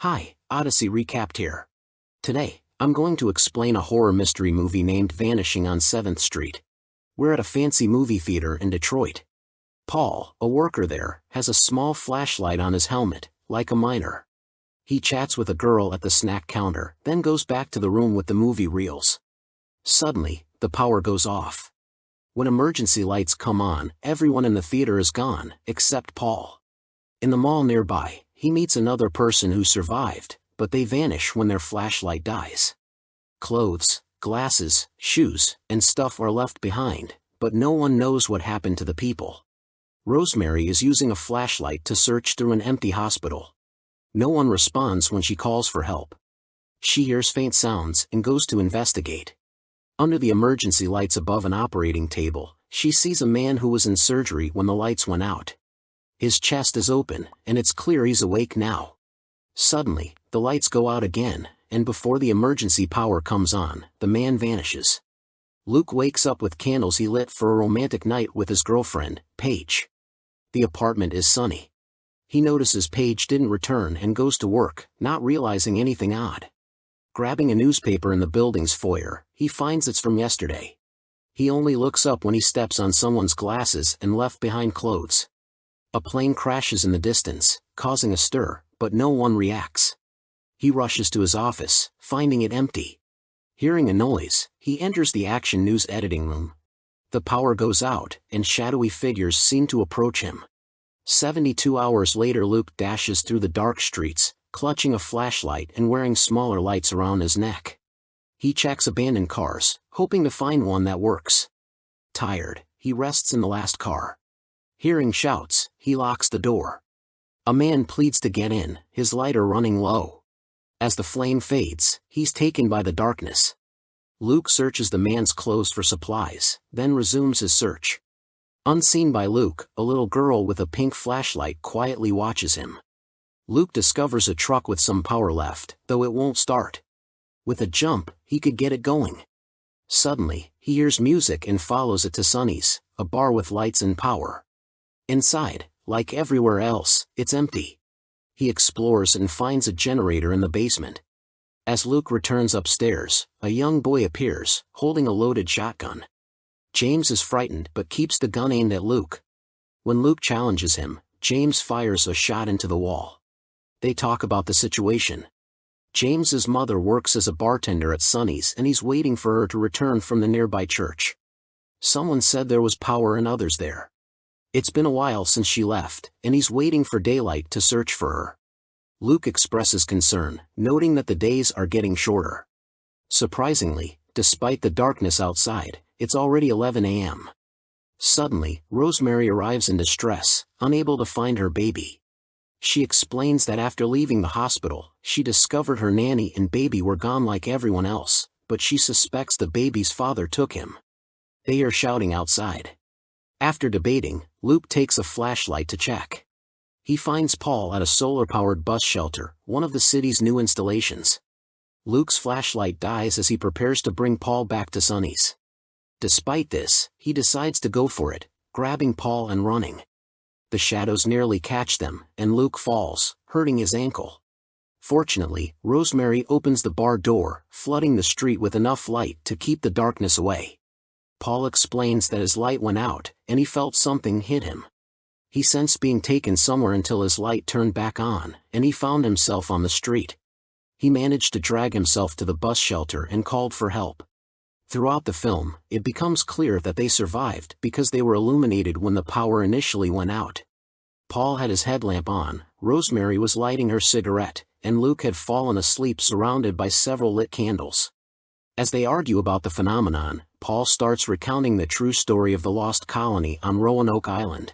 Hi, Odyssey Recapped here. Today, I'm going to explain a horror mystery movie named Vanishing on 7th Street. We're at a fancy movie theater in Detroit. Paul, a worker there, has a small flashlight on his helmet, like a miner. He chats with a girl at the snack counter, then goes back to the room with the movie reels. Suddenly, the power goes off. When emergency lights come on, everyone in the theater is gone, except Paul. In the mall nearby, he meets another person who survived, but they vanish when their flashlight dies. Clothes, glasses, shoes, and stuff are left behind, but no one knows what happened to the people. Rosemary is using a flashlight to search through an empty hospital. No one responds when she calls for help. She hears faint sounds and goes to investigate. Under the emergency lights above an operating table, she sees a man who was in surgery when the lights went out. His chest is open, and it's clear he's awake now. Suddenly, the lights go out again, and before the emergency power comes on, the man vanishes. Luke wakes up with candles he lit for a romantic night with his girlfriend, Paige. The apartment is sunny. He notices Paige didn't return and goes to work, not realizing anything odd. Grabbing a newspaper in the building's foyer, he finds it's from yesterday. He only looks up when he steps on someone's glasses and left behind clothes. A plane crashes in the distance, causing a stir, but no one reacts. He rushes to his office, finding it empty. Hearing a noise, he enters the Action News editing room. The power goes out, and shadowy figures seem to approach him. 72 hours later, Luke dashes through the dark streets, clutching a flashlight and wearing smaller lights around his neck. He checks abandoned cars, hoping to find one that works. Tired, he rests in the last car. Hearing shouts, he locks the door. A man pleads to get in, his lighter running low. As the flame fades, he's taken by the darkness. Luke searches the man's clothes for supplies, then resumes his search. Unseen by Luke, a little girl with a pink flashlight quietly watches him. Luke discovers a truck with some power left, though it won't start. With a jump, he could get it going. Suddenly, he hears music and follows it to Sonny's, a bar with lights and power. Inside, like everywhere else, it's empty. He explores and finds a generator in the basement. As Luke returns upstairs, a young boy appears, holding a loaded shotgun. James is frightened but keeps the gun aimed at Luke. When Luke challenges him, James fires a shot into the wall. They talk about the situation. James's mother works as a bartender at Sonny's and he's waiting for her to return from the nearby church. Someone said there was power and others there. It's been a while since she left, and he's waiting for daylight to search for her. Luke expresses concern, noting that the days are getting shorter. Surprisingly, despite the darkness outside, it's already 11 a.m. Suddenly, Rosemary arrives in distress, unable to find her baby. She explains that after leaving the hospital, she discovered her nanny and baby were gone like everyone else, but she suspects the baby's father took him. They are shouting outside. After debating, Luke takes a flashlight to check. He finds Paul at a solar-powered bus shelter, one of the city's new installations. Luke's flashlight dies as he prepares to bring Paul back to Sonny's. Despite this, he decides to go for it, grabbing Paul and running. The shadows nearly catch them, and Luke falls, hurting his ankle. Fortunately, Rosemary opens the bar door, flooding the street with enough light to keep the darkness away. Paul explains that his light went out, and he felt something hit him. He sensed being taken somewhere until his light turned back on, and he found himself on the street. He managed to drag himself to the bus shelter and called for help. Throughout the film, it becomes clear that they survived because they were illuminated when the power initially went out. Paul had his headlamp on, Rosemary was lighting her cigarette, and Luke had fallen asleep surrounded by several lit candles. As they argue about the phenomenon, Paul starts recounting the true story of the lost colony on Roanoke Island.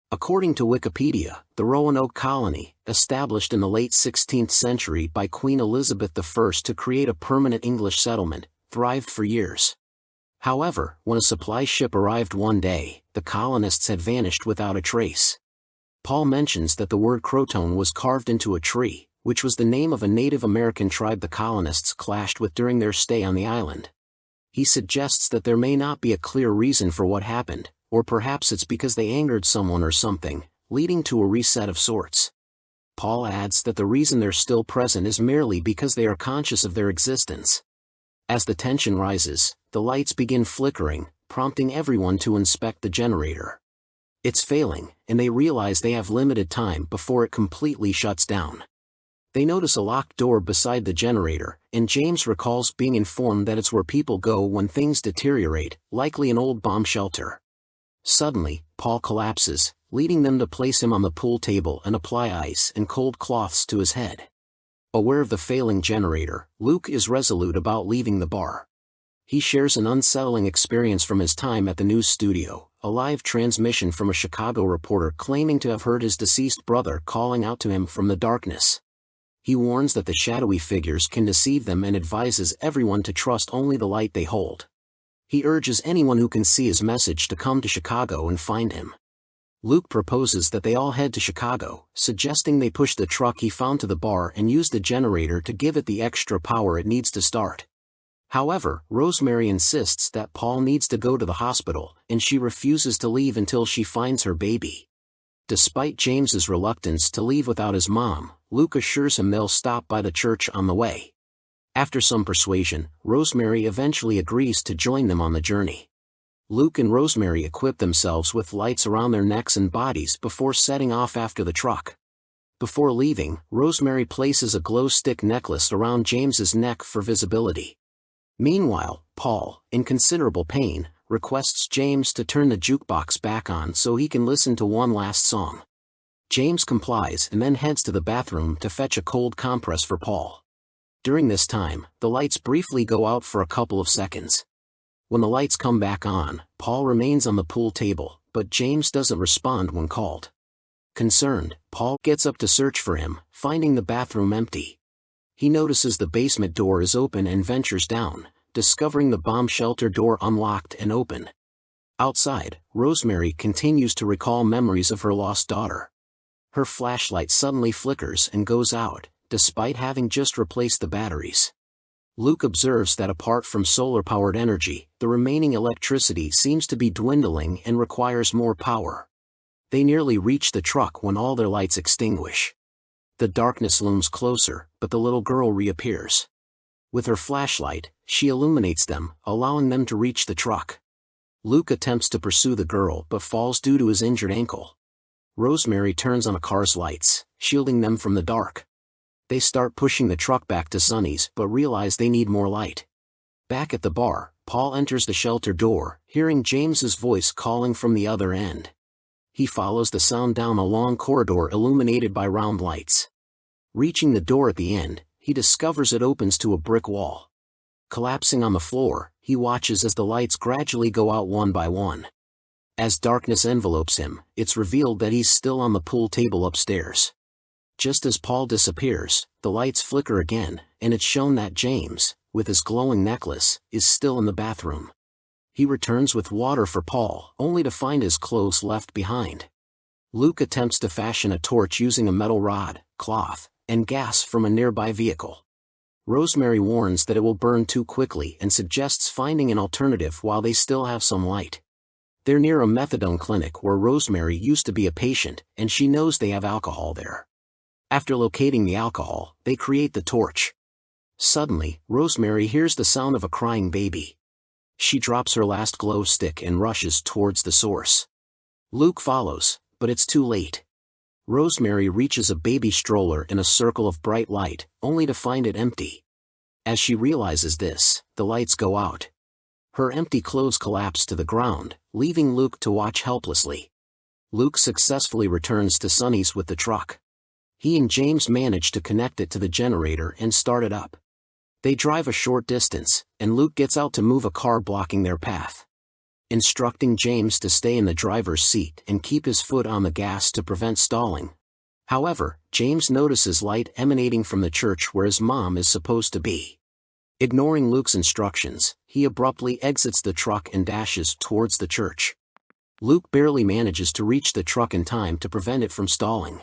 According to Wikipedia, the Roanoke colony, established in the late 16th century by Queen Elizabeth I to create a permanent English settlement, thrived for years. However, when a supply ship arrived one day, the colonists had vanished without a trace. Paul mentions that the word Croton was carved into a tree, which was the name of a Native American tribe the colonists clashed with during their stay on the island. He suggests that there may not be a clear reason for what happened, or perhaps it's because they angered someone or something, leading to a reset of sorts. Paul adds that the reason they're still present is merely because they are conscious of their existence. As the tension rises, the lights begin flickering, prompting everyone to inspect the generator. It's failing, and they realize they have limited time before it completely shuts down. They notice a locked door beside the generator, and James recalls being informed that it's where people go when things deteriorate, likely an old bomb shelter. Suddenly, Paul collapses, leading them to place him on the pool table and apply ice and cold cloths to his head. Aware of the failing generator, Luke is resolute about leaving the bar. He shares an unsettling experience from his time at the news studio, a live transmission from a Chicago reporter claiming to have heard his deceased brother calling out to him from the darkness. He warns that the shadowy figures can deceive them and advises everyone to trust only the light they hold. He urges anyone who can see his message to come to Chicago and find him. Luke proposes that they all head to Chicago, suggesting they push the truck he found to the bar and use the generator to give it the extra power it needs to start. However, Rosemary insists that Paul needs to go to the hospital, and she refuses to leave until she finds her baby. Despite James's reluctance to leave without his mom, Luke assures him they'll stop by the church on the way. After some persuasion, Rosemary eventually agrees to join them on the journey. Luke and Rosemary equip themselves with lights around their necks and bodies before setting off after the truck. Before leaving, Rosemary places a glow stick necklace around James's neck for visibility. Meanwhile, Paul, in considerable pain, requests James to turn the jukebox back on so he can listen to one last song. James complies and then heads to the bathroom to fetch a cold compress for Paul. During this time, the lights briefly go out for a couple of seconds. When the lights come back on, Paul remains on the pool table, but James doesn't respond when called. Concerned, Paul gets up to search for him, finding the bathroom empty. He notices the basement door is open and ventures down, discovering the bomb shelter door unlocked and open. Outside, Rosemary continues to recall memories of her lost daughter. Her flashlight suddenly flickers and goes out, despite having just replaced the batteries. Luke observes that apart from solar-powered energy, the remaining electricity seems to be dwindling and requires more power. They nearly reach the truck when all their lights extinguish. The darkness looms closer, but the little girl reappears. With her flashlight, she illuminates them, allowing them to reach the truck. Luke attempts to pursue the girl but falls due to his injured ankle. Rosemary turns on the car's lights, shielding them from the dark. They start pushing the truck back to Sonny's but realize they need more light. Back at the bar, Paul enters the shelter door, hearing James's voice calling from the other end. He follows the sound down a long corridor illuminated by round lights. Reaching the door at the end, he discovers it opens to a brick wall. Collapsing on the floor, he watches as the lights gradually go out one by one. As darkness envelopes him, it's revealed that he's still on the pool table upstairs. Just as Paul disappears, the lights flicker again, and it's shown that James, with his glowing necklace, is still in the bathroom. He returns with water for Paul, only to find his clothes left behind. Luke attempts to fashion a torch using a metal rod, cloth, and gas from a nearby vehicle. Rosemary warns that it will burn too quickly and suggests finding an alternative while they still have some light. They're near a methadone clinic where Rosemary used to be a patient, and she knows they have alcohol there. After locating the alcohol, they create the torch. Suddenly, Rosemary hears the sound of a crying baby. She drops her last glow stick and rushes towards the source. Luke follows, but it's too late. Rosemary reaches a baby stroller in a circle of bright light, only to find it empty. As she realizes this, the lights go out. Her empty clothes collapse to the ground, leaving Luke to watch helplessly. Luke successfully returns to Sonny's with the truck. He and James manage to connect it to the generator and start it up. They drive a short distance, and Luke gets out to move a car blocking their path. Instructing James to stay in the driver's seat and keep his foot on the gas to prevent stalling. However, James notices light emanating from the church where his mom is supposed to be. Ignoring Luke's instructions, he abruptly exits the truck and dashes towards the church. Luke barely manages to reach the truck in time to prevent it from stalling.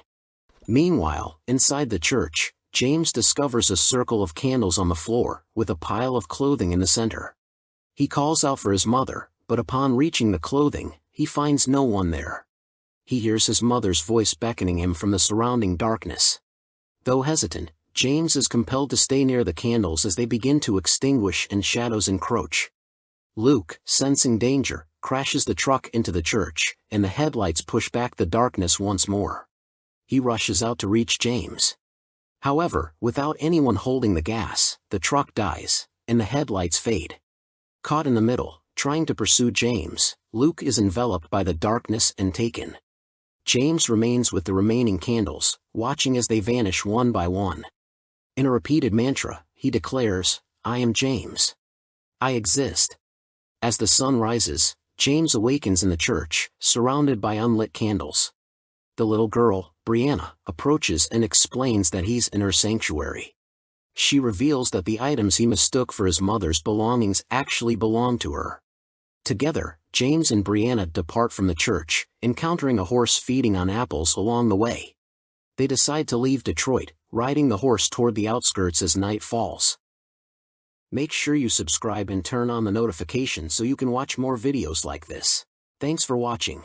Meanwhile, inside the church, James discovers a circle of candles on the floor, with a pile of clothing in the center. He calls out for his mother, but upon reaching the clothing, he finds no one there. He hears his mother's voice beckoning him from the surrounding darkness. Though hesitant, James is compelled to stay near the candles as they begin to extinguish and shadows encroach. Luke, sensing danger, crashes the truck into the church, and the headlights push back the darkness once more. He rushes out to reach James. However, without anyone holding the gas, the truck dies, and the headlights fade. Caught in the middle, trying to pursue James, Luke is enveloped by the darkness and taken. James remains with the remaining candles, watching as they vanish one by one. In a repeated mantra, he declares, "I am James. I exist." As the sun rises, James awakens in the church, surrounded by unlit candles. The little girl, Brianna, approaches and explains that he's in her sanctuary. She reveals that the items he mistook for his mother's belongings actually belong to her. Together, James and Brianna depart from the church, encountering a horse feeding on apples along the way. They decide to leave Detroit, riding the horse toward the outskirts as night falls. Make sure you subscribe and turn on the notifications so you can watch more videos like this. Thanks for watching.